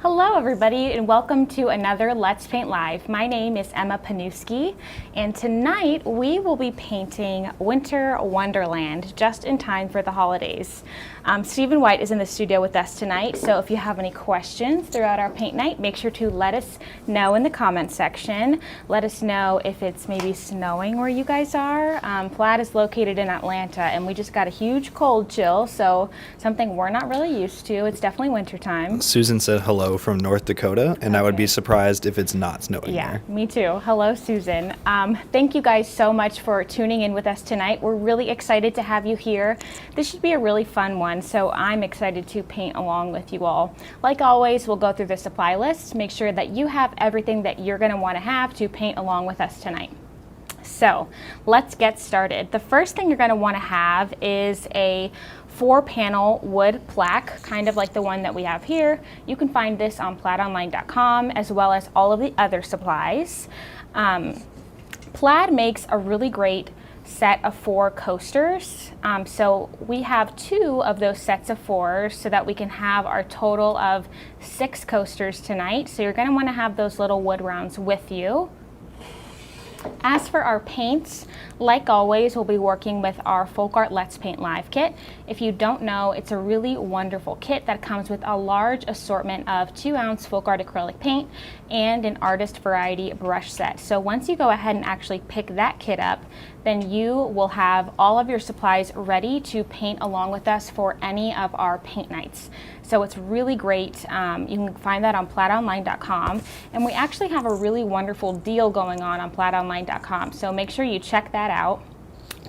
Hello everybody and welcome to another Let's Paint Live. My name is Emma Panuski and tonight we will be painting Winter Wonderland just in time for the holidays. Stephen White is in the studio with us tonight, so if you have any questions throughout our paint night, make sure to let us know in the comment section. Let us know if it's maybe snowing where you guys are. Plaid is located in Atlanta and we just got a huge cold chill, so something we're not really used to. It's definitely winter time. Susan said hello from North Dakota, and I would be surprised if it's not snowing there. Me too. Hello, Susan. Thank you guys so much for tuning in with us tonight. We're really excited to have you here. This should be a really fun one, so I'm excited to paint along with you all. Like always, we'll go through the supply list, make sure that you have everything that you're going to want to have to paint along with us tonight. So let's get started. The first thing you're going to want to have is a 4-panel wood plaque, kind of like the one that we have here. You can find this on plaidonline.com as well as all of the other supplies. Plaid makes a really great set of 4 coasters. So we have 2 of those sets of 4 so that we can have our total of 6 coasters tonight. So you're going to want to have those little wood rounds with you. As for our paints, like always, we'll be working with our FolkArt Let's Paint Live kit. If you don't know, it's a really wonderful kit that comes with a large assortment of 2-ounce FolkArt acrylic paint and an artist variety brush set. So once you go ahead and actually pick that kit up, then you will have all of your supplies ready to paint along with us for any of our paint nights. So it's really great. You can find that on plaidonline.com. And we actually have a really wonderful deal going on plaidonline.com. So make sure you check that out.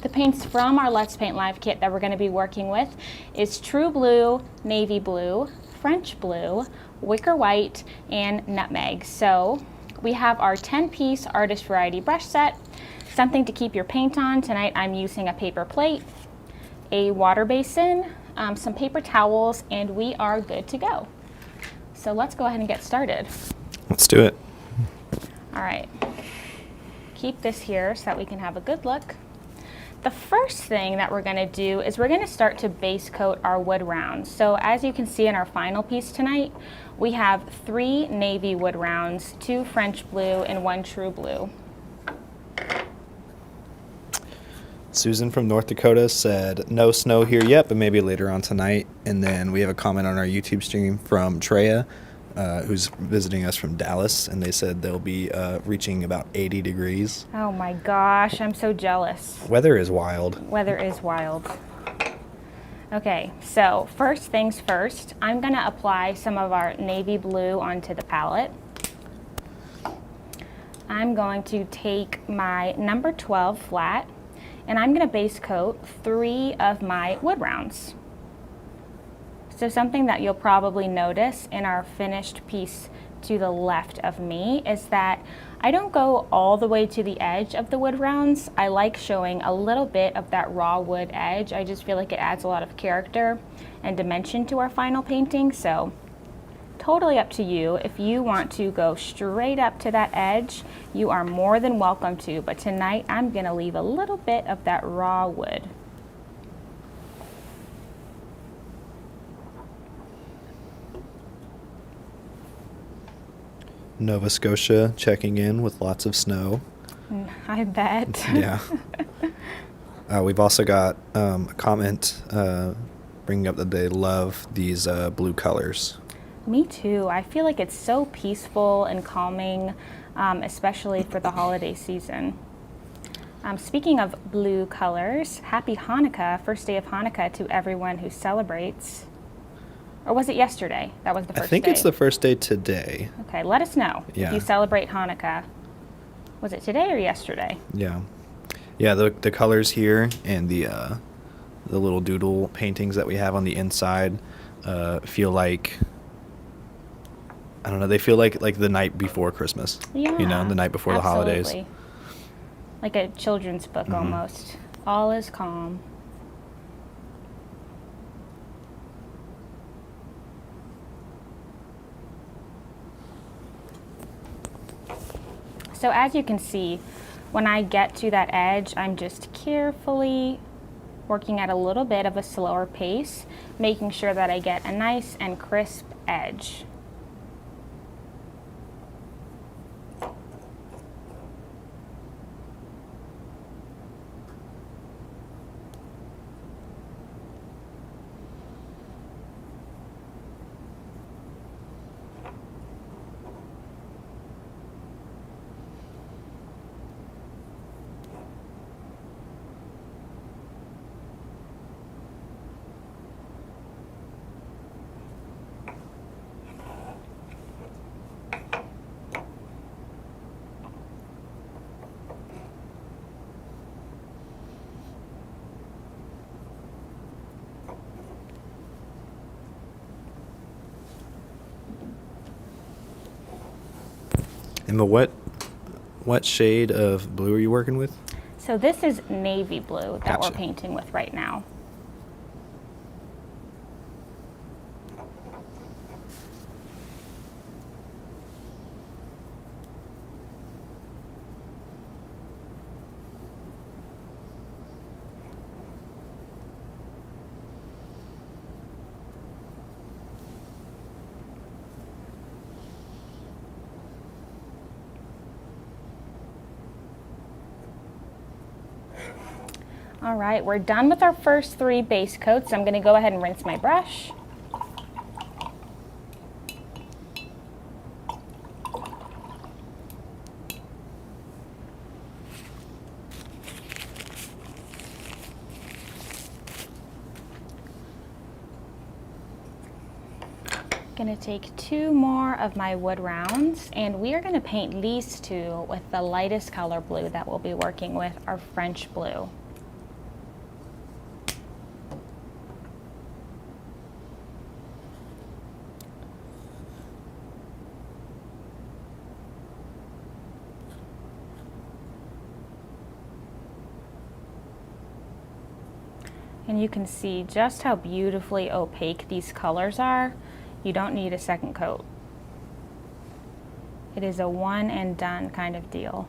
The paints from our Let's Paint Live kit that we're going to be working with is True Blue, Navy Blue, French Blue, Wicker White, and Nutmeg. So we have our 10-piece artist variety brush set, something to keep your paint on. Tonight I'm using a paper plate, a water basin, some paper towels, and we are good to go. So let's go ahead and get started. Let's do it. All right. Keep this here so that we can have a good look. The first thing that we're going to do is we're going to start to base coat our wood rounds. So as you can see in our final piece tonight, we have 3 navy wood rounds, 2 French blue, and 1 true blue. Susan from North Dakota said, no snow here yet, but maybe later on tonight. And then we have a comment on our YouTube stream from Treya, who's visiting us from Dallas, and they said they'll be reaching about 80 degrees. Oh my gosh, I'm so jealous. Weather is wild. Weather is wild. Okay, so first things first, I'm going to apply some of our navy blue onto the palette. I'm going to take my number 12 flat, and I'm going to base coat 3 of my wood rounds. So something that you'll probably notice in our finished piece to the left of me is that I don't go all the way to the edge of the wood rounds. I like showing a little bit of that raw wood edge. I just feel like it adds a lot of character and dimension to our final painting. So totally up to you. If you want to go straight up to that edge, you are more than welcome to, but tonight I'm going to leave a little bit of that raw wood. Nova Scotia checking in with lots of snow. I bet. Yeah. We've also got a comment bringing up that they love these blue colors. Me too. I feel like it's so peaceful and calming, especially for the holiday season. Speaking of blue colors, happy Hanukkah, first day of Hanukkah to everyone who celebrates. Or was it yesterday? That was the first day. I think it's the first day today. Okay, let us know if you celebrate Hanukkah. Was it today or yesterday? Yeah. Yeah, the colors here and the little doodle paintings that we have on the inside feel like, I don't know, they feel like the night before Christmas. Yeah. You know, the night before the holidays. Like a children's book almost. All is calm. So as you can see, when I get to that edge, I'm just carefully working at a little bit of a slower pace, making sure that I get a nice and crisp edge. Emma, what shade of blue are you working with? So this is navy blue that Gotcha. we're painting with right now. All right, we're done with our first 3 base coats. I'm going to go ahead and rinse my brush. Going to take 2 more of my wood rounds, and we are going to paint these 2 with the lightest color blue that we'll be working with, our French blue. And you can see just how beautifully opaque these colors are. You don't need a second coat. It is a one and done kind of deal.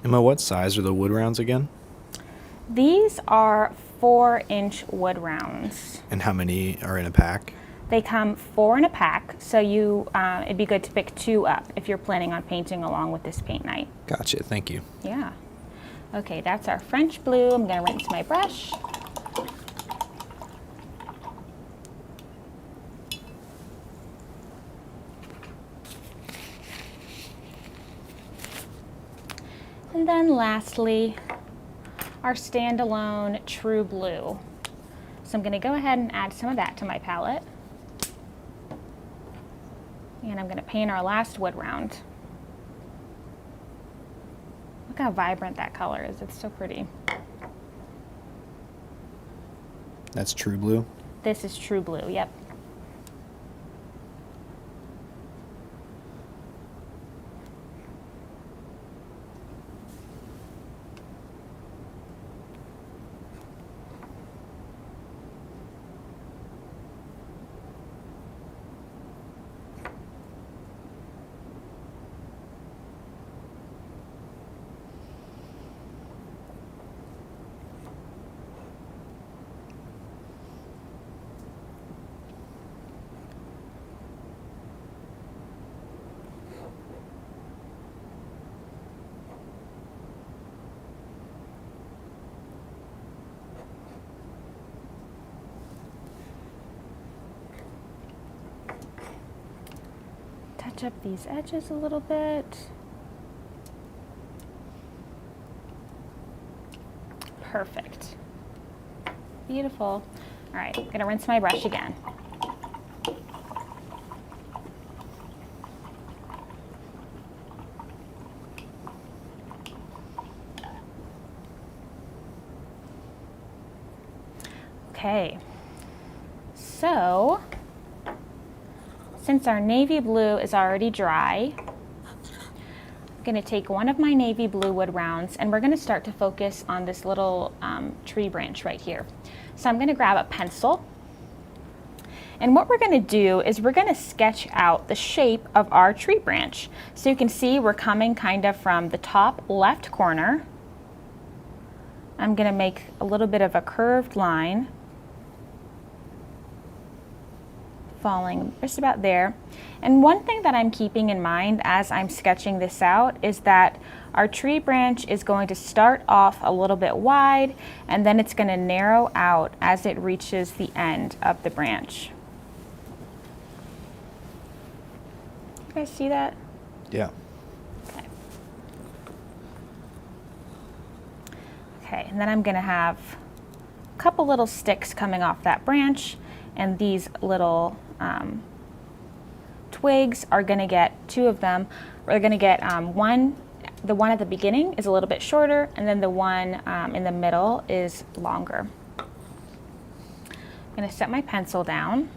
Emma, what size are the wood rounds again? These are 4-inch wood rounds. And how many are in a pack? They come 4 in a pack, so it'd be good to pick 2 up if you're planning on painting along with this paint night. Gotcha, thank you. Yeah. Okay, that's our French blue. I'm going to rinse my brush. And then lastly, our standalone true blue. So I'm going to go ahead and add some of that to my palette. And I'm going to paint our last wood round. Look how vibrant that color is. It's so pretty. That's true blue? This is true blue, yep. Touch up these edges a little bit. Perfect. Beautiful. All right, I'm gonna rinse my brush again. Okay, so since our navy blue is already dry, I'm going to take one of my navy blue wood rounds and we're going to start to focus on this little tree branch right here. So I'm going to grab a pencil. And what we're going to do is we're going to sketch out the shape of our tree branch. So you can see we're coming kind of from the top left corner. I'm going to make a little bit of a curved line, falling just about there. And one thing that I'm keeping in mind as I'm sketching this out is that our tree branch is going to start off a little bit wide, and then it's going to narrow out as it reaches the end of the branch. You guys see that? Yeah. Okay. Okay, and then I'm going to have a couple little sticks coming off that branch, and these little twigs are going to get two of them. We're going to get the one at the beginning is a little bit shorter, and then the one in the middle is longer. I'm going to set my pencil down.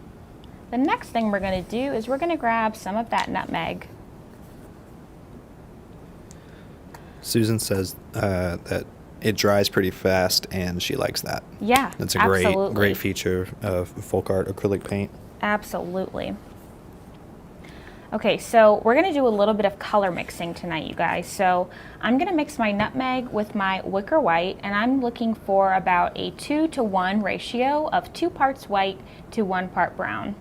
The next thing we're going to do is we're going to grab some of that nutmeg. Susan says that it dries pretty fast, and she likes that. Yeah, that's a absolutely. great feature of FolkArt acrylic paint. Absolutely. Okay, so we're going to do a little bit of color mixing tonight, you guys. So I'm going to mix my nutmeg with my wicker white, and I'm looking for about a 2-to-1 ratio of 2 parts white to 1 part brown.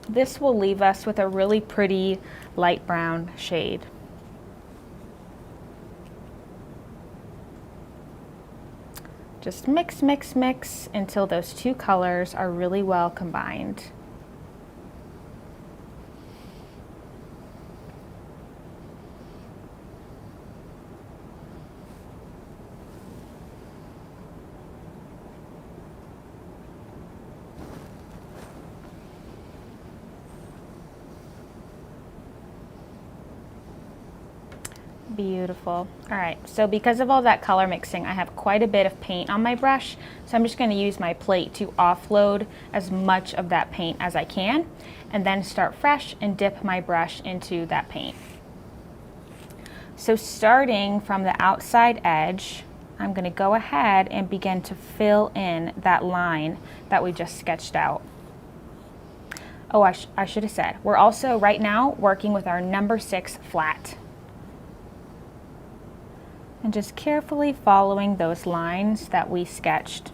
This will leave us with a really pretty light brown shade. Just mix, mix, mix until those two colors are really well combined. Beautiful. All right, so because of all that color mixing, I have quite a bit of paint on my brush, so I'm just going to use my plate to offload as much of that paint as I can, and then start fresh and dip my brush into that paint. So starting from the outside edge, I'm going to go ahead and begin to fill in that line that we just sketched out. Oh, I should have said, we're also right now working with our number 6 flat. And just carefully following those lines that we sketched.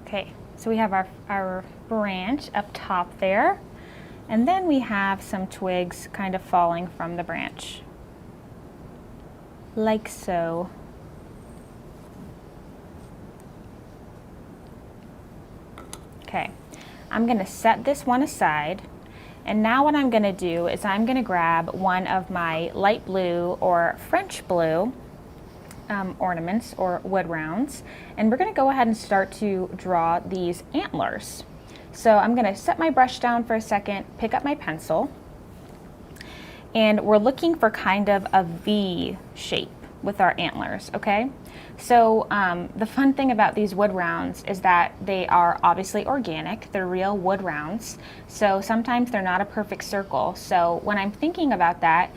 Okay, so we have our branch up top there. And then we have some twigs kind of falling from the branch, like so. Okay, I'm going to set this one aside, and now what I'm going to do is I'm going to grab one of my light blue or French blue ornaments or wood rounds, and we're going to go ahead and start to draw these antlers. So I'm going to set my brush down for a second, pick up my pencil, and we're looking for kind of a V shape with our antlers, okay? So the fun thing about these wood rounds is that they are obviously organic, they're real wood rounds, so sometimes they're not a perfect circle. So when I'm thinking about that,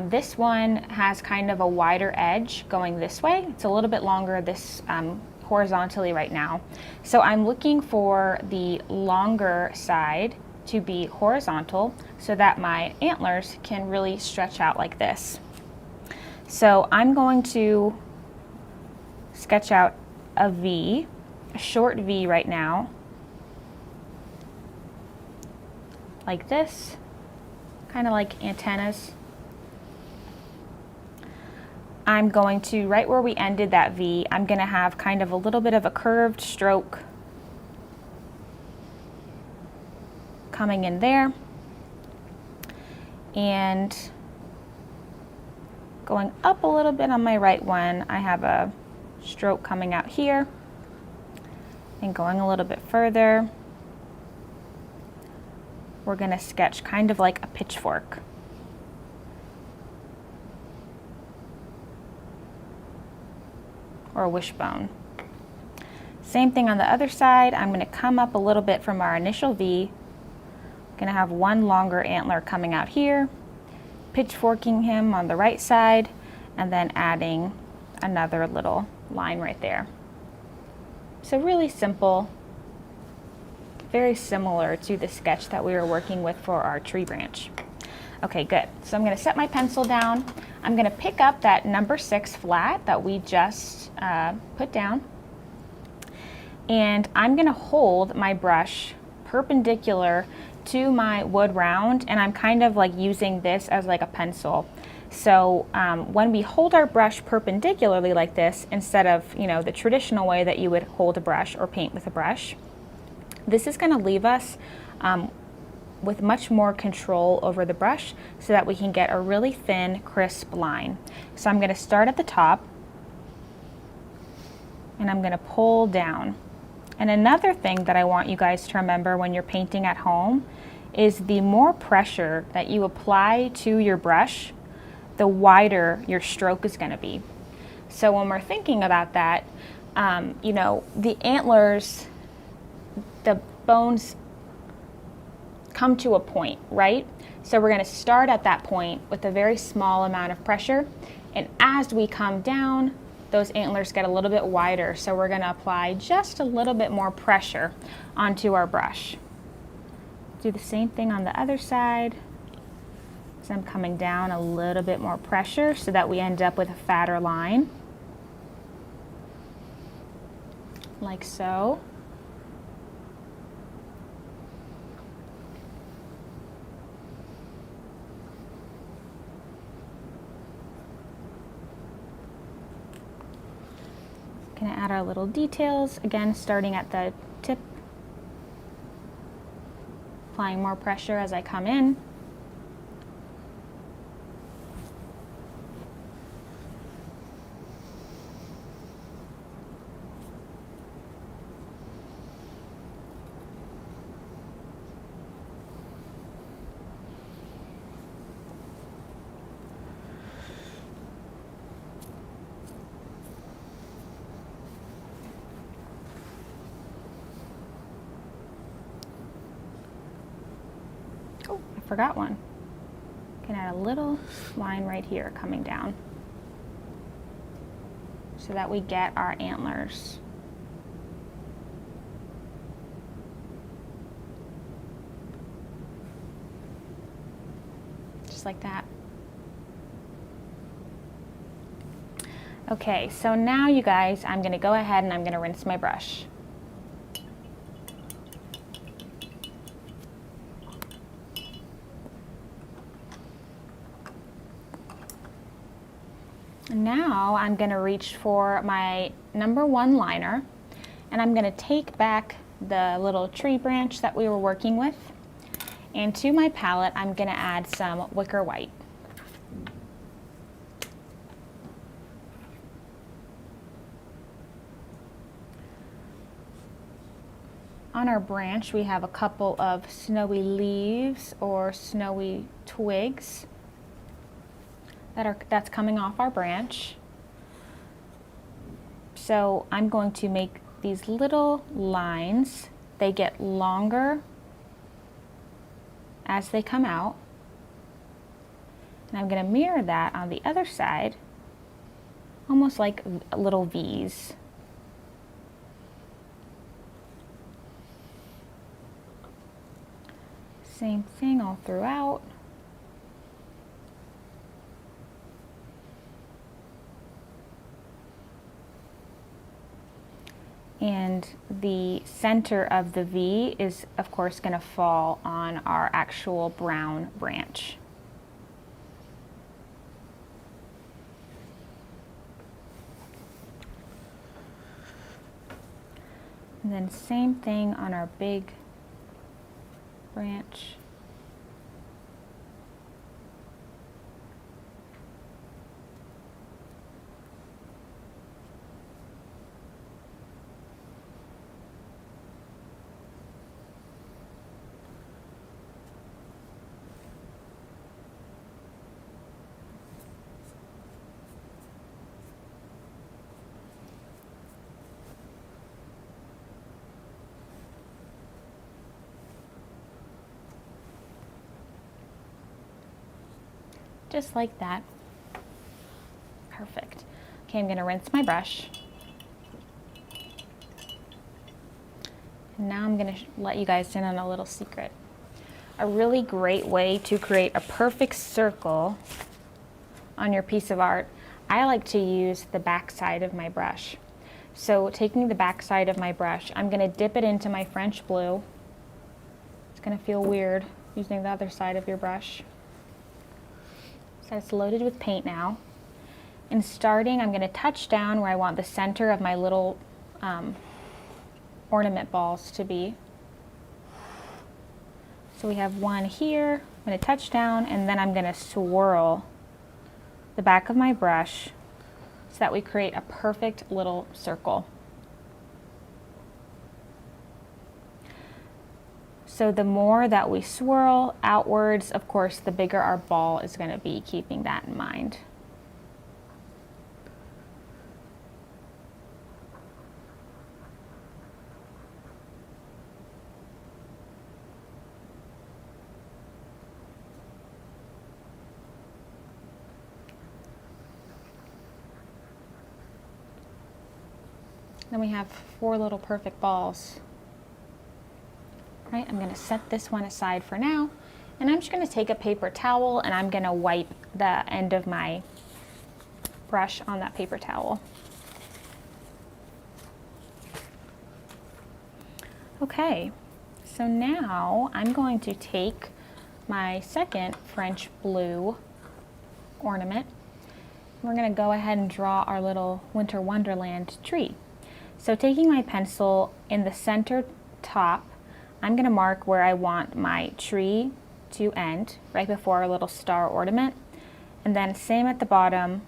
this one has kind of a wider edge going this way. It's a little bit longer this horizontally right now. So I'm looking for the longer side to be horizontal so that my antlers can really stretch out like this. So I'm going to sketch out a V, a short V right now, like this, kind of like antennas. I'm going to, right where we ended that V, I'm going to have kind of a little bit of a curved stroke coming in there, and going up a little bit on my right one, I have a stroke coming out here, and going a little bit further, we're going to sketch kind of like a pitchfork. or a wishbone. Same thing on the other side. I'm going to come up a little bit from our initial V. I'm going to have one longer antler coming out here, pitchforking him on the right side, and then adding another little line right there. So really simple, very similar to the sketch that we were working with for our tree branch. Okay, good. So I'm going to set my pencil down. I'm going to pick up that number 6 flat that we just put down. And I'm going to hold my brush perpendicular to my wood round, and I'm kind of like using this as like a pencil. So when we hold our brush perpendicularly like this, instead of, you know, the traditional way that you would hold a brush or paint with a brush, this is going to leave us with much more control over the brush so that we can get a really thin, crisp line. So I'm going to start at the top and I'm going to pull down. And another thing that I want you guys to remember when you're painting at home is the more pressure that you apply to your brush, the wider your stroke is going to be. So when we're thinking about that, you know, the antlers, the bones come to a point, right? So we're going to start at that point with a very small amount of pressure, and as we come down, those antlers get a little bit wider, so we're going to apply just a little bit more pressure onto our brush. Do the same thing on the other side. So I'm coming down a little bit more pressure so that we end up with a fatter line, like so. Gonna add our little details, again starting at the tip, applying more pressure as I come in. Oh, I forgot one. Can add a little line right here coming down so that we get our antlers. Just like that. Okay, so now you guys, I'm going to go ahead and I'm going to rinse my brush. Now I'm going to reach for my number 1 liner, and I'm going to take back the little tree branch that we were working with, and to my palette I'm going to add some wicker white. On our branch we have a couple of snowy leaves or snowy twigs that's coming off our branch. So I'm going to make these little lines. They get longer as they come out. And I'm going to mirror that on the other side, almost like little V's. Same thing all throughout. And the center of the V is, of course, going to fall on our actual brown branch. And then same thing on our big branch. just like that. Perfect. Okay, I'm gonna rinse my brush. And now I'm gonna let you guys in on a little secret. A really great way to create a perfect circle on your piece of art, I like to use the back side of my brush. So taking the back side of my brush, I'm gonna dip it into my French blue. It's gonna feel weird using the other side of your brush. So it's loaded with paint now. And starting, I'm gonna touch down where I want the center of my little ornament balls to be. So we have one here, I'm gonna touch down, and then I'm gonna swirl the back of my brush so that we create a perfect little circle. So the more that we swirl outwards, of course, the bigger our ball is gonna be, keeping that in mind. Then we have 4 little perfect balls. Right, I'm gonna set this one aside for now, and I'm just gonna take a paper towel and I'm gonna wipe the end of my brush on that paper towel. Okay, so now I'm going to take my second French blue ornament. We're gonna go ahead and draw our little winter wonderland tree. So taking my pencil in the center top, I'm gonna mark where I want my tree to end, right before our little star ornament. And then same at the bottom,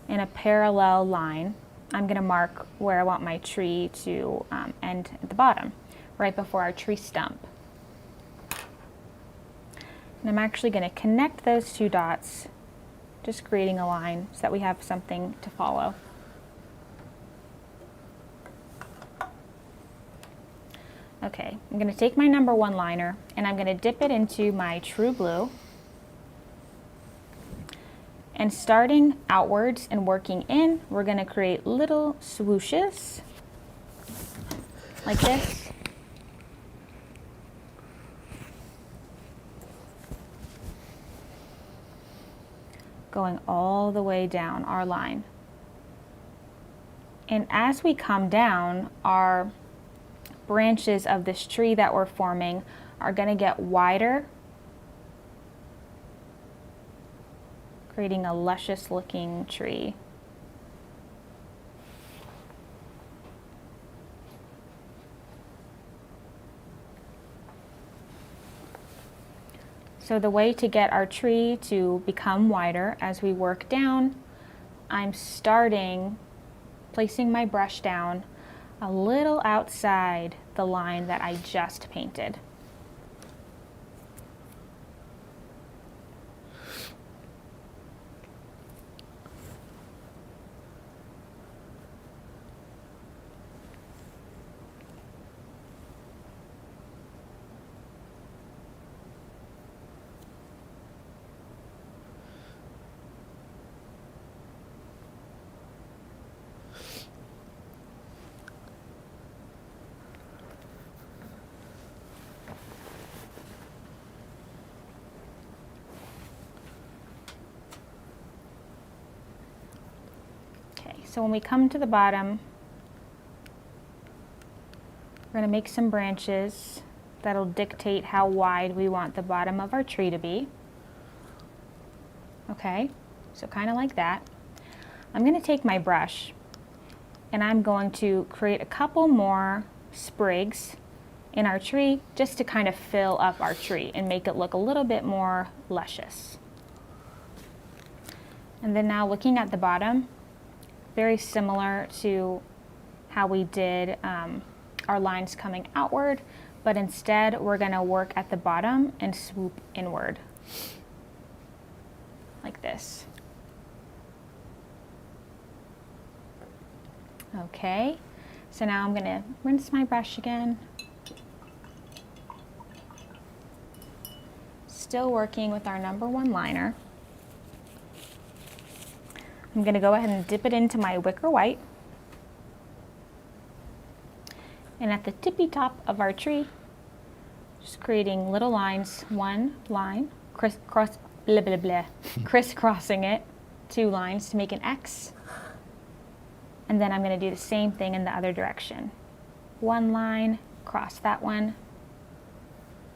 in a parallel line, I'm gonna mark where I want my tree to end at the bottom, right before our tree stump. And I'm actually gonna connect those 2 dots, just creating a line so that we have something to follow. Okay, I'm gonna take my number 1 liner and I'm gonna dip it into my true blue. And starting outwards and working in, we're gonna create little swooshes like this. Going all the way down our line. And as we come down, our branches of this tree that we're forming are going to get wider, creating a luscious looking tree. So the way to get our tree to become wider as we work down, I'm starting placing my brush down a little outside the line that I just painted. So when we come to the bottom, we're going to make some branches that'll dictate how wide we want the bottom of our tree to be. Okay, so kind of like that. I'm going to take my brush and I'm going to create a couple more sprigs in our tree just to kind of fill up our tree and make it look a little bit more luscious. And then now looking at the bottom, very similar to how we did our lines coming outward, but instead we're going to work at the bottom and swoop inward like this. Okay, so now I'm going to rinse my brush again. still working with our #1 liner. I'm going to go ahead and dip it into my wicker white. And at the tippy top of our tree, just creating little lines, 1 line, crisscrossing it, 2 lines to make an X. And then I'm going to do the same thing in the other direction. 1 line, cross that one,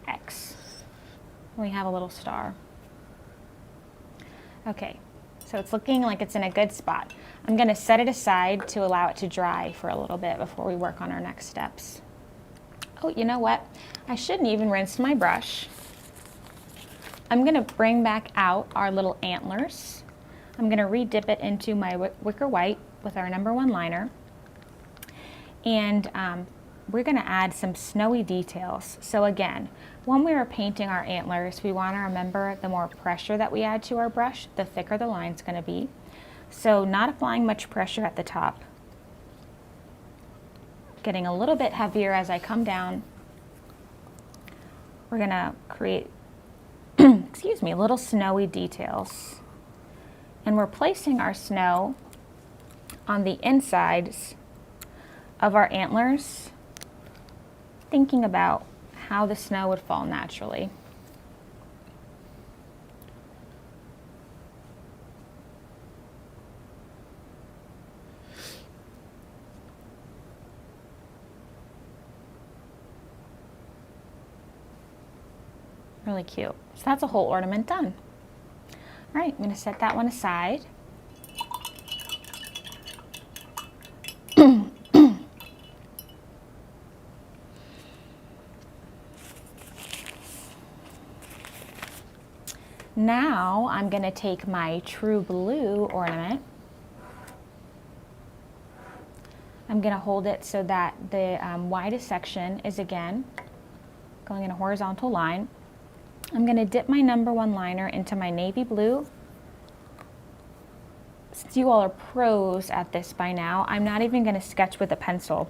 X. We have a little star. Okay, so it's looking like it's in a good spot. I'm going to set it aside to allow it to dry for a little bit before we work on our next steps. Oh, you know what? I shouldn't even rinse my brush. I'm going to bring back out our little antlers. I'm going to re-dip it into my wicker white with our #1 liner. And we're going to add some snowy details. So again, when we are painting our antlers, we want to remember the more pressure that we add to our brush, the thicker the line's going to be. So not applying much pressure at the top. Getting a little bit heavier as I come down. We're going to create, excuse me, little snowy details. And we're placing our snow on the insides of our antlers, thinking about how the snow would fall naturally. Really cute. So that's a whole ornament done. All right, I'm going to set that one aside. Now I'm going to take my true blue ornament. I'm going to hold it so that the widest section is again going in a horizontal line. I'm going to dip my #1 liner into my navy blue. Since you all are pros at this by now, I'm not even going to sketch with a pencil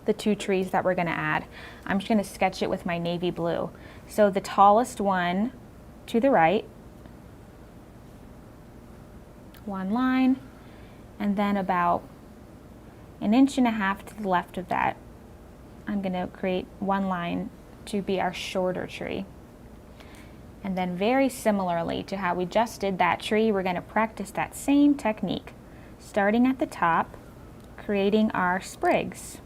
the 2 trees that we're going to add. I'm just going to sketch it with my navy blue. So the tallest one to the right, 1 line, and then about 1.5 inches to the left of that, I'm going to create 1 line to be our shorter tree. And then very similarly to how we just did that tree, we're going to practice that same technique, starting at the top, creating our sprigs.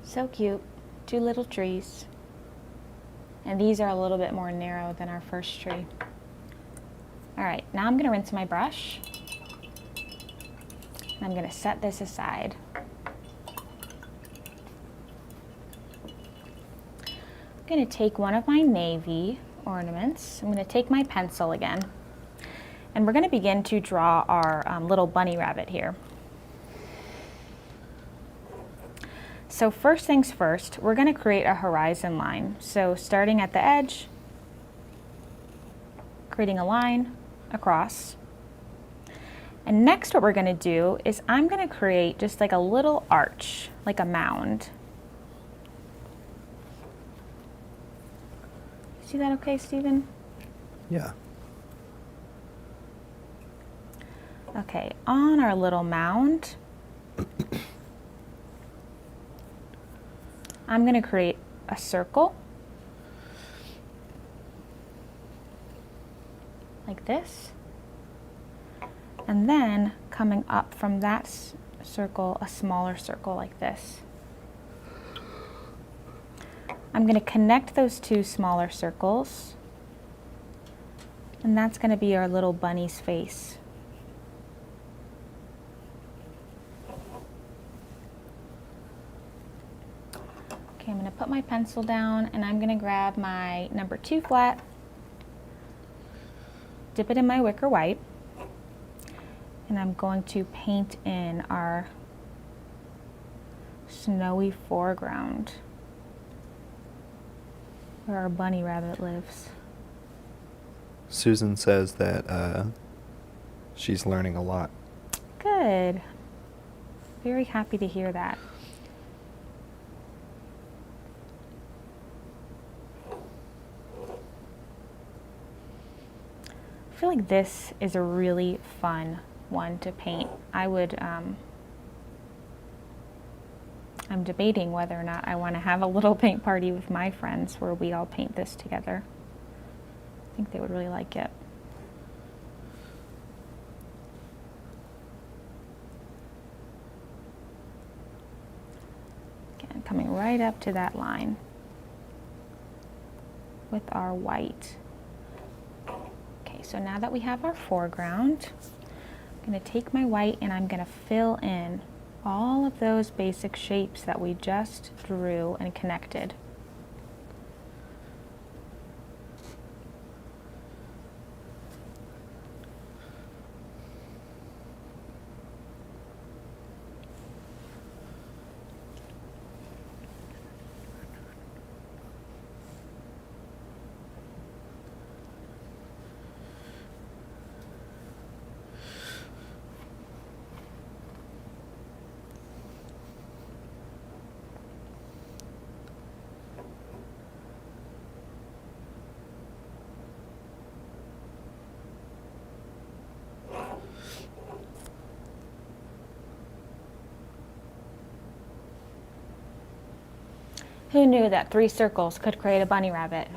So cute, 2 little trees. And these are a little bit more narrow than our first tree. All right, now I'm gonna rinse my brush. And I'm gonna set this aside. I'm gonna take one of my navy ornaments. I'm gonna take my pencil again. And we're gonna begin to draw our little bunny rabbit here. So first things first, we're going to create a horizon line. So starting at the edge, creating a line across. And next what we're going to do is I'm going to create just like a little arch, like a mound. See that okay, Stephen? Yeah. Okay, on our little mound, I'm going to create a circle like this. And then coming up from that circle, a smaller circle like this. I'm going to connect those two smaller circles, and that's going to be our little bunny's face. Okay, I'm going to put my pencil down, and I'm going to grab my number 2 flat, dip it in my wicker white, and I'm going to paint in our snowy foreground where our bunny rabbit lives. Susan says that she's learning a lot. Good. Very happy to hear that. I feel like this is a really fun one to paint. I'm debating whether or not I want to have a little paint party with my friends where we all paint this together. I think they would really like it. Again, coming right up to that line with our white. Okay, so now that we have our foreground, I'm going to take my white and I'm going to fill in all of those basic shapes that we just drew and connected. Who knew that 3 circles could create a bunny rabbit?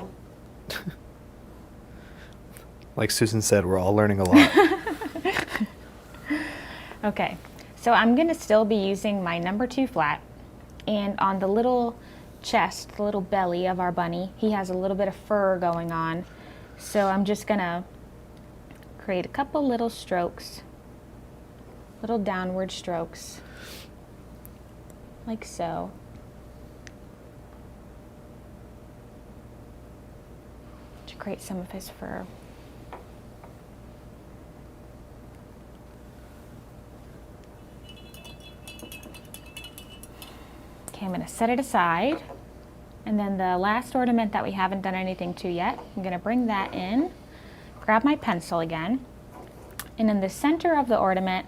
Like Susan said, we're all learning a lot. Okay, so I'm going to still be using my number 2 flat, and on the little chest, the little belly of our bunny, he has a little bit of fur going on. So I'm just going to create a couple little strokes, little downward strokes, like so. To create some of his fur. Okay, I'm going to set it aside, and then the last ornament that we haven't done anything to yet, I'm going to bring that in, grab my pencil again, and in the center of the ornament,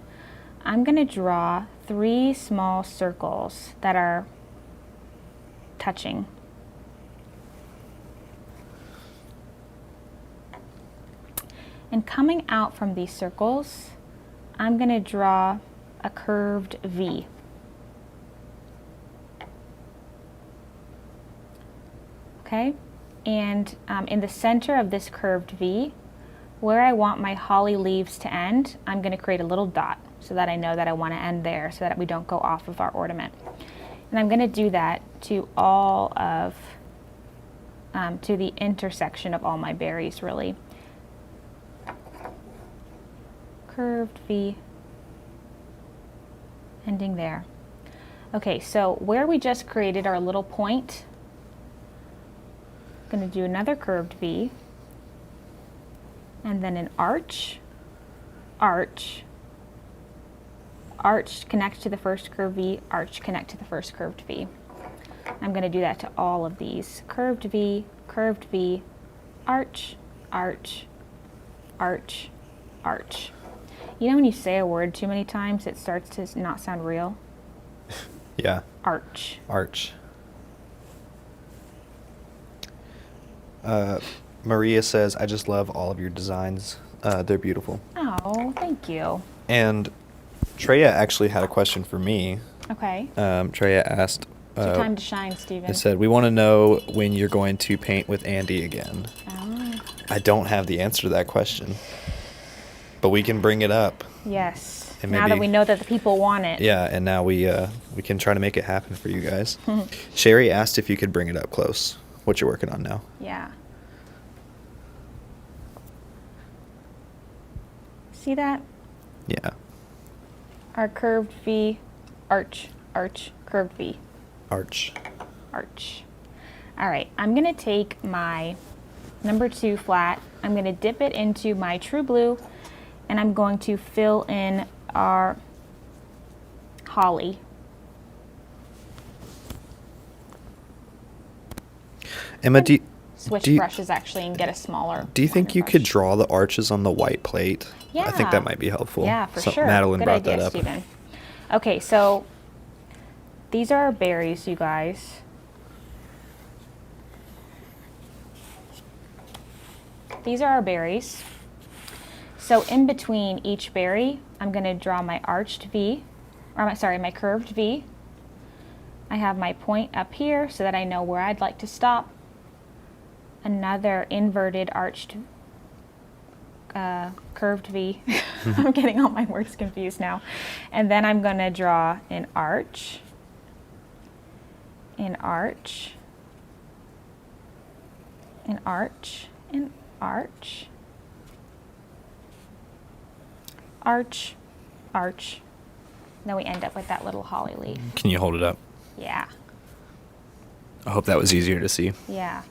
I'm going to draw 3 small circles that are touching. And coming out from these circles, I'm going to draw a curved V. Okay, and in the center of this curved V, where I want my holly leaves to end, I'm going to create a little dot so that I know that I want to end there so that we don't go off of our ornament. And I'm going to do that to all of, to the intersection of all my berries, really. Curved V, ending there. Okay, so where we just created our little point, I'm going to do another curved V, and then an arch, arch, arch, connect to the first curved V, arch, connect to the first curved V. I'm going to do that to all of these. Curved V, arch, arch, arch, arch. You know when you say a word too many times, it starts to not sound real? Yeah. Arch. Arch. Maria says, I just love all of your designs. They're beautiful. Oh, thank you. And Treya actually had a question for me. Okay. Treya asked, It's your time to shine, Stephen. it said, we want to know when you're going to paint with Andy again. Oh. I don't have the answer to that question, but we can bring it up. Yes. And Now that maybe- we know that the people want it. Yeah, and now we can try to make it happen for you guys. Sherry asked if you could bring it up close, what you're working on now. Yeah. See that? Yeah. Our curved V, arch, arch, curved V, Arch. arch. All right, I'm gonna take my number 2 flat, I'm gonna dip it into my true blue, and I'm going to fill in our holly. Emma, do Switch you- brushes actually and get a smaller. you think liner you could brush. draw the arches on the white plate? I think Yeah. that might be helpful. Yeah, for sure. Madeline Good brought idea, that up. Stephen. Okay, so these are our berries, you guys. These are our berries. So in between each berry, I'm going to draw my arched V, or my curved V. I have my point up here so that I know where I'd like to stop. Another inverted arched curved V. I'm getting all my words confused now. And then I'm going to draw an arch, an arch, an arch, an arch, arch, arch. Then we end up with that little holly leaf. Can you hold it up? Yeah, I hope that was easier to see, yeah.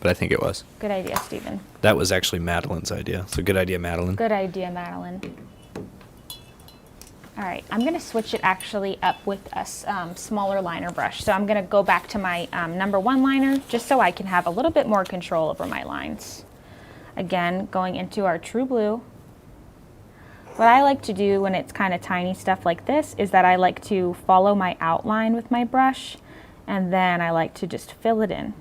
but I think it was. Good idea, Stephen. That was actually Madeline's idea. So good idea, Madeline. Good idea, Madeline. All right, I'm gonna switch it actually up with a smaller liner brush. So I'm gonna go back to my number 1 liner just so I can have a little bit more control over my lines. Again, going into our true blue. What I like to do when it's kind of tiny stuff like this is that I like to follow my outline with my brush, and then I like to just fill it in.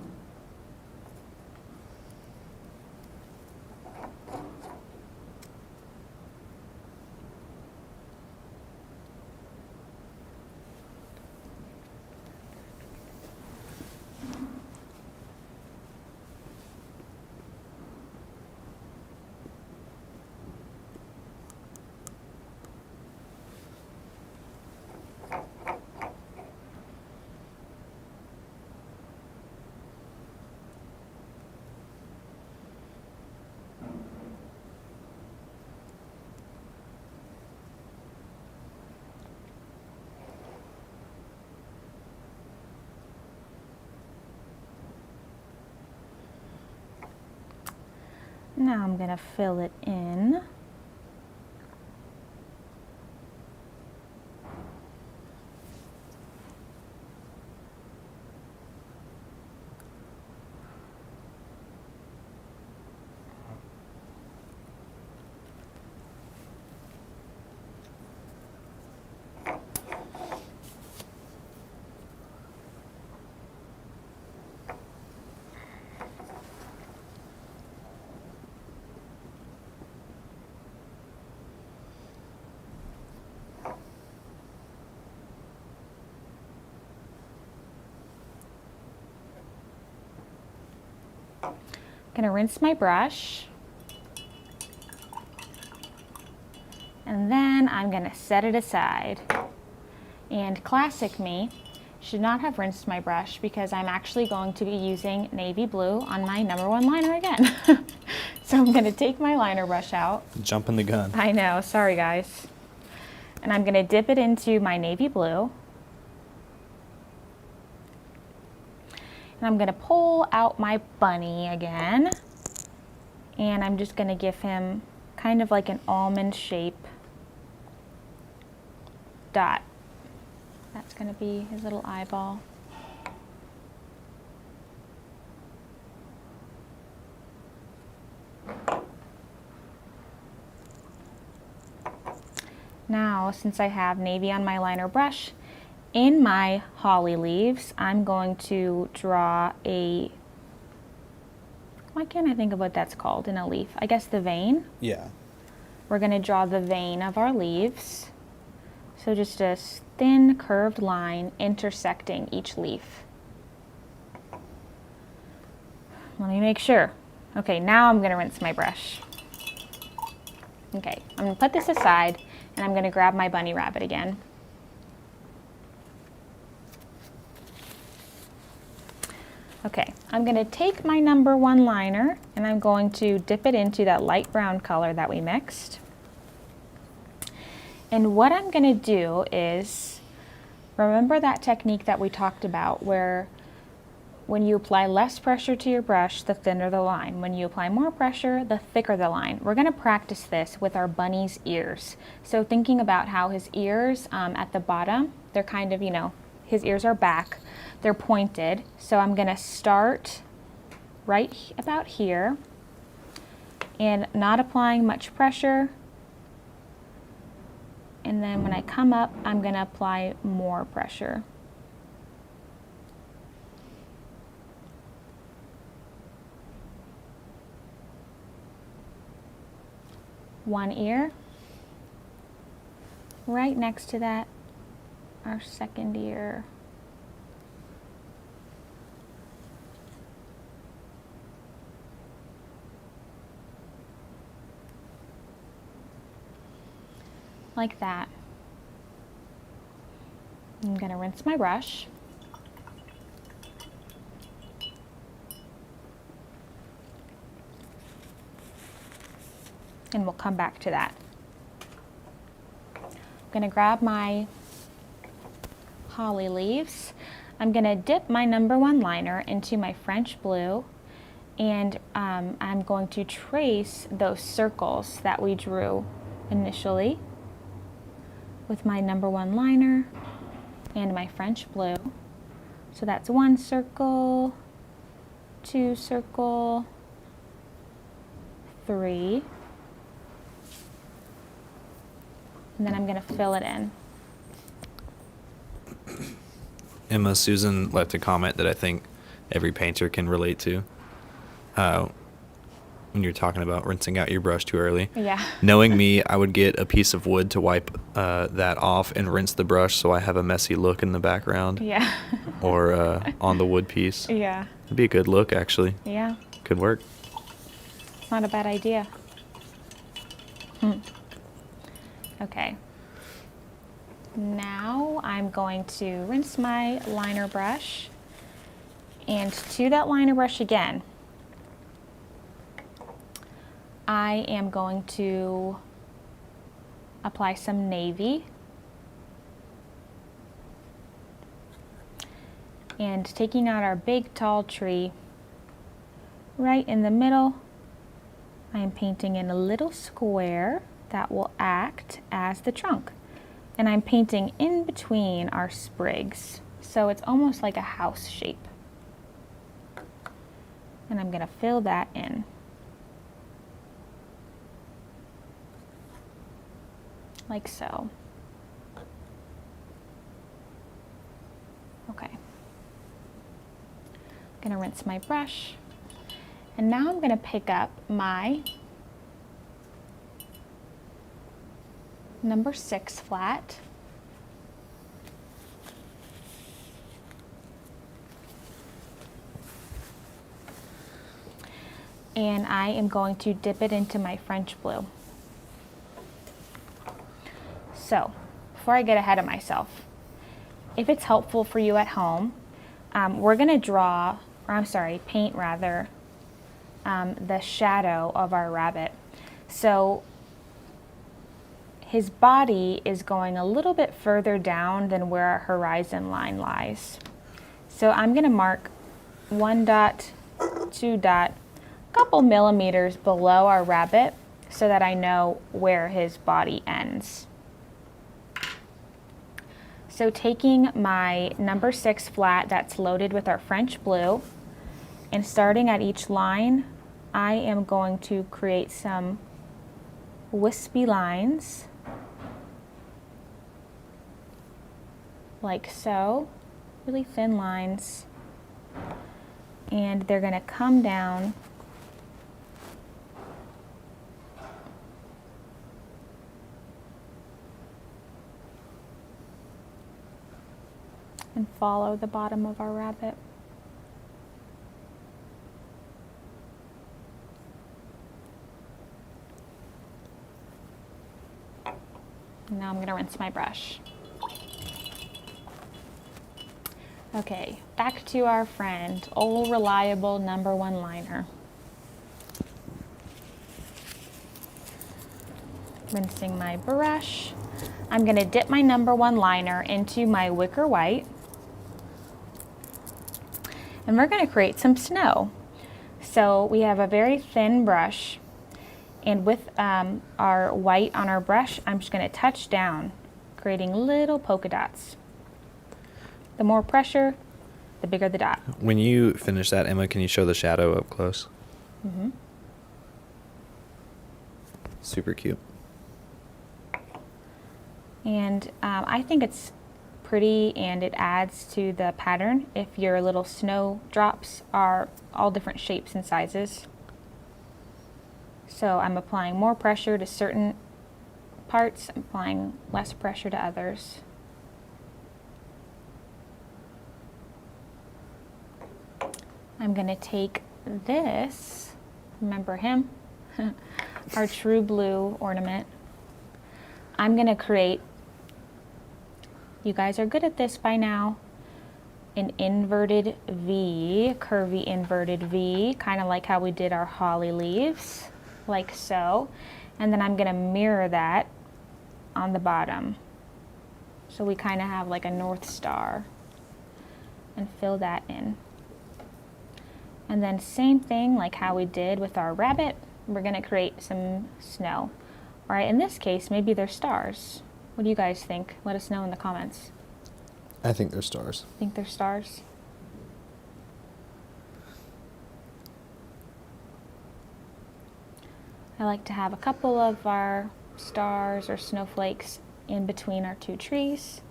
Now I'm gonna fill it in. Gonna rinse my brush, and then I'm gonna set it aside. And classic me should not have rinsed my brush because I'm actually going to be using navy blue on my number 1 liner again. So I'm gonna take my liner brush out. Jumping the gun. I know, sorry guys. And I'm gonna dip it into my navy blue. And I'm gonna pull out my bunny again. And I'm just gonna give him kind of like an almond shape. dot. That's going to be his little eyeball. Now, since I have navy on my liner brush, in my holly leaves, I'm going to draw a, why can't I think of what that's called in a leaf? I guess the vein. Yeah. We're going to draw the vein of our leaves. So just a thin curved line intersecting each leaf. Let me make sure. Okay, now I'm going to rinse my brush. Okay, I'm going to put this aside and I'm going to grab my bunny rabbit again. Okay, I'm going to take my number 1 liner and I'm going to dip it into that light brown color that we mixed. And what I'm going to do is, remember that technique that we talked about where when you apply less pressure to your brush, the thinner the line. When you apply more pressure, the thicker the line. We're going to practice this with our bunny's ears. So thinking about how his ears at the bottom, they're kind of, you know, his ears are back, they're pointed. So I'm going to start right about here and not applying much pressure. And then when I come up, I'm going to apply more pressure. One ear. Right next to that, our second ear. Like that. I'm going to rinse my brush. And we'll come back to that. I'm going to grab my holly leaves. I'm going to dip my number 1 liner into my French blue, and I'm going to trace those circles that we drew initially with my number 1 liner and my French blue. So that's 1 circle, 2 circle, 3. And then I'm going to fill it in. Emma, Susan left a comment that I think every painter can relate to. When you're talking about rinsing out your brush too early. Yeah. Knowing me, I would get a piece of wood to wipe that off and rinse the brush so I have a messy look in the background. Yeah. Or on the wood piece. Yeah. It'd be a good look, actually. Yeah. Could work. It's not a bad idea. Okay. Now I'm going to rinse my liner brush, and to that liner brush again, I am going to apply some navy. And taking out our big tall tree, right in the middle, I am painting in a little square that will act as the trunk. And I'm painting in between our sprigs. So it's almost like a house shape. And I'm going to fill that in. Like so. Okay. I'm going to rinse my brush. And now I'm going to pick up my number 6 flat. And I am going to dip it into my French blue. So, before I get ahead of myself, if it's helpful for you at home, we're going to paint rather, the shadow of our rabbit. So, his body is going a little bit further down than where our horizon line lies. So I'm going to mark 1 dot, 2 dot, a couple millimeters below our rabbit so that I know where his body ends. So taking my number 6 flat that's loaded with our French blue, and starting at each line, I am going to create some wispy lines, like so, really thin lines, and they're going to come down and follow the bottom of our rabbit. And now I'm going to rinse my brush. Okay, back to our friend, old reliable number 1 liner. Rinsing my brush. I'm going to dip my number 1 liner into my wicker white. And we're going to create some snow. So we have a very thin brush, and with our white on our brush, I'm just going to touch down, creating little polka dots. The more pressure, the bigger the dot. When you finish that, Emma, can you show the shadow up close? Mm-hmm. Super cute. And I think it's pretty, and it adds to the pattern if your little snow drops are all different shapes and sizes. So I'm applying more pressure to certain parts, I'm applying less pressure to others. I'm going to take this, remember him, our true blue ornament. I'm going to create, you guys are good at this by now, an inverted V, curvy inverted V, kind of like how we did our holly leaves, like so. And then I'm going to mirror that on the bottom. So we kind of have like a North Star, and fill that in. And then same thing like how we did with our rabbit, we're going to create some snow. All right, in this case, maybe they're stars. What do you guys think? Let us know in the comments. I think they're stars. Think they're stars? I like to have a couple of our stars or snowflakes in between our 2 trees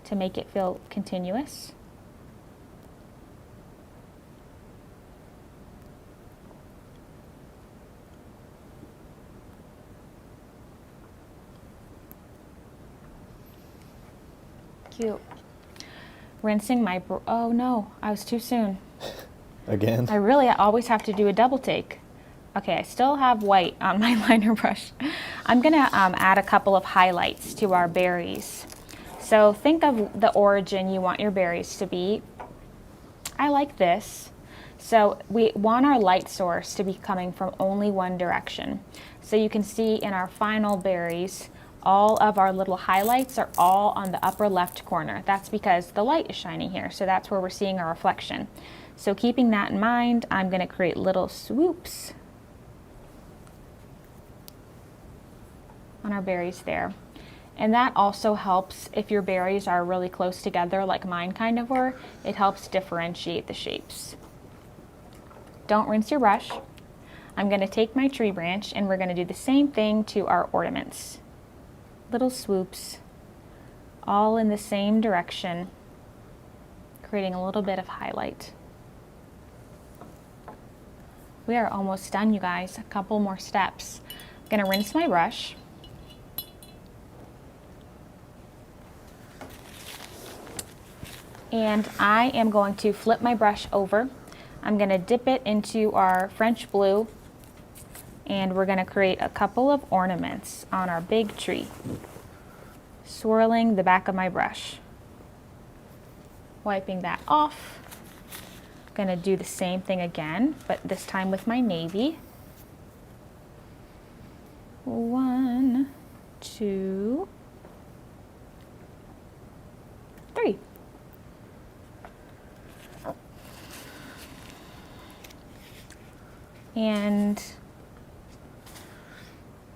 to make it feel continuous. Cute. Rinsing my, oh no, I was too soon. Again? I always have to do a double take. Okay, I still have white on my liner brush. I'm gonna add a couple of highlights to our berries. So think of the origin you want your berries to be. I like this. So we want our light source to be coming from only one direction. So you can see in our final berries, all of our little highlights are all on the upper left corner. That's because the light is shining here, so that's where we're seeing our reflection. So keeping that in mind, I'm going to create little swoops on our berries there. And that also helps if your berries are really close together like mine kind of were. It helps differentiate the shapes. Don't rinse your brush. I'm going to take my tree branch and we're going to do the same thing to our ornaments. Little swoops, all in the same direction, creating a little bit of highlight. We are almost done, you guys. A couple more steps. I'm going to rinse my brush. And I am going to flip my brush over. I'm going to dip it into our French blue, and we're going to create a couple of ornaments on our big tree, swirling the back of my brush. Wiping that off. I'm going to do the same thing again, but this time with my navy. 1, 2, 3. And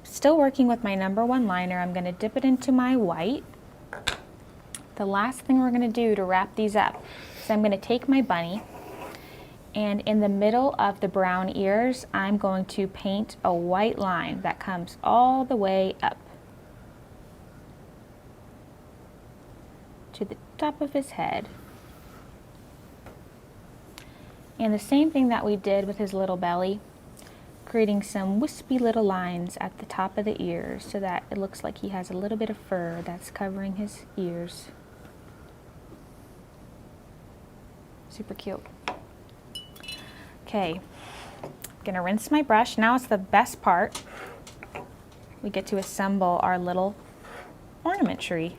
still working with my number 1 liner, I'm going to dip it into my white the last thing we're gonna do to wrap these up is I'm gonna take my bunny, and in the middle of the brown ears, I'm going to paint a white line that comes all the way up to the top of his head. And the same thing that we did with his little belly, creating some wispy little lines at the top of the ears so that it looks like he has a little bit of fur that's covering his ears. Super cute. Okay, gonna rinse my brush. Now it's the best part. We get to assemble our little ornament tree.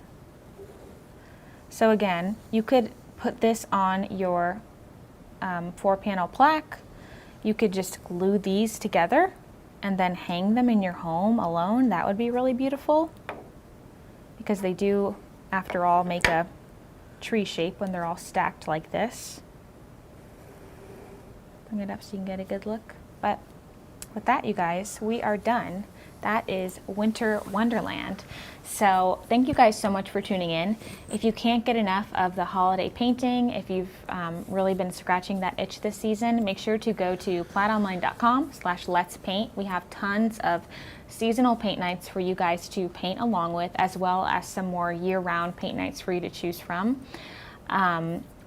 So again, you could put this on your 4-panel plaque. You could just glue these together and then hang them in your home alone. That would be really beautiful, because they do, after all, make a tree shape when they're all stacked like this. Bring it up so you can get a good look. But with that, you guys, we are done. That is Winter Wonderland. So thank you guys so much for tuning in. If you can't get enough of the holiday painting, if you've really been scratching that itch this season, make sure to go to plaidonline.com/letspaint. We have tons of seasonal paint nights for you guys to paint along with, as well as some more year-round paint nights for you to choose from.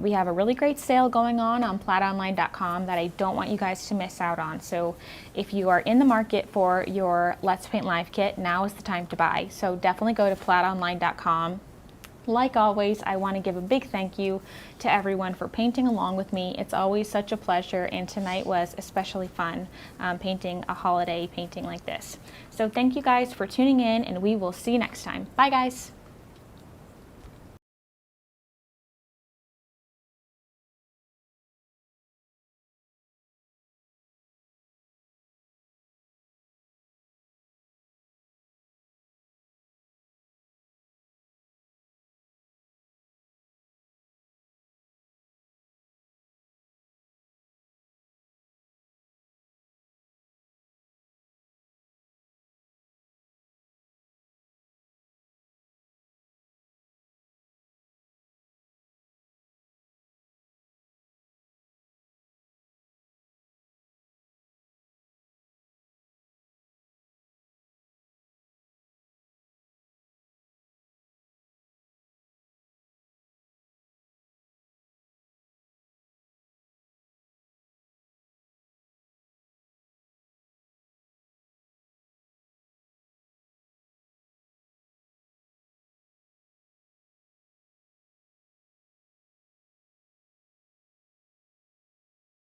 We have a really great sale going on plaidonline.com that I don't want you guys to miss out on. So if you are in the market for your Let's Paint Live kit, now is the time to buy. So definitely go to plaidonline.com. Like always, I want to give a big thank you to everyone for painting along with me. It's always such a pleasure, and tonight was especially fun painting a holiday painting like this. So thank you guys for tuning in, and we will see you next time. Bye guys.